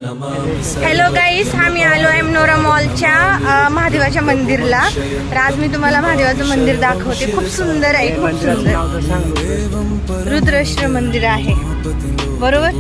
Hello guys, आम्ही आलो आहे Nora मॉलच्या महादेवाच्या मंदिरला. तर आज मी तुम्हाला महादेवाचं मंदिर दाखवते. खूप सुंदर आहे, खूप सुंदर रुद्रेश्वर मंदिर आहे, बरोबर.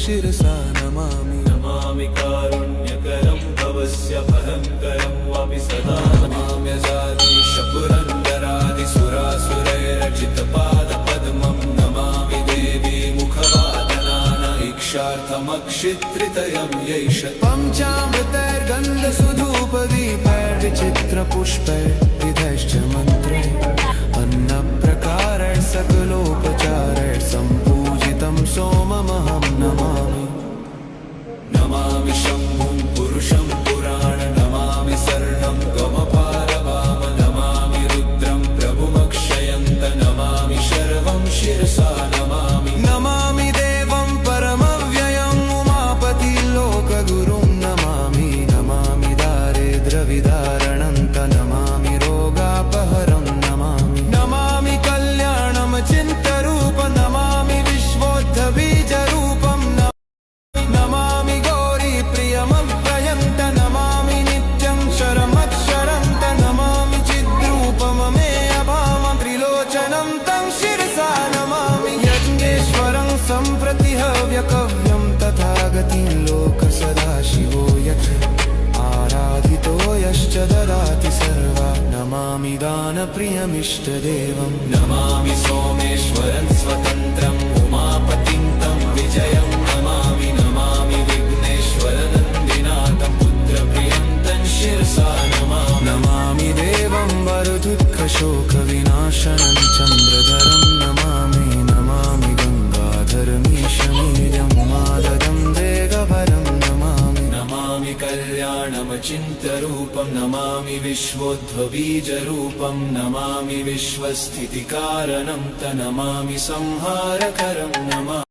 शिरसा नमामि नमामि कारुण्यकरं भवस्य भयङ्करं वापि सदा नमाम्यजादीश पुरन्दरादिसुरासुरैरचितपादपद्मं नमामि देवी मुखवादनानैक्षार्थमक्षित्रितयं यैष पञ्चामृतैर्गन्धसुधूपदीपैर्विचित्रपुष्पैर्विधैश्च मन्त्रैः अन्नप्रकारैः सकलोपचारैः सम्पूजितं सोममहं नमामि नमामि शम्भुं पुरुषं पुराण नमामि शरणं गमपारवाम नमामि रुद्रं प्रभुमक्षयन्त नमामि शर्वं शिरसा नमामि नमामि देवं परमव्ययम् उमापति लोकगुरुं नमामि नमामि दारिद्र्यविदारणन्त नमामि रोगापहरं नमामि नमामि कल्याणं चिन्तरूप नमामि विश्वोद्धबीजरूपं नमामि गौरी प्रियमव्ययन्त नमामि नित्यं शरमक्षरन्त नमामि चिद्रूपममे अभावं त्रिलोचनं तं शिरसा नमामि यज्ञेश्वरं सम्प्रति हव्यकव्यं तथागतिं लोकसदाशिवो यत् आराधितो यश्च ददाति सर्वा नमामि दानप्रियमिष्टदेवं नमामि सोमेश्वरं स्वतन्त्रम् उमापतिं तं विजयं नमामि नमामि विघ्नेश्वरनन्दिनाथं पुत्रप्रियं तं शिरसा नमामि नमामि देवं वरदुःखशोकविनाशनं चन्द्रधरं नमामि नमामि गङ्गाधरमीशमीर्यं माददं वेगभरं नमामि नमामि कल्याणमचिन्त्यरूपं नमामि विश्वोद्भबीजरूपं नमामि विश्वस्थितिकारणं तं नमामि संहारकरं नमामि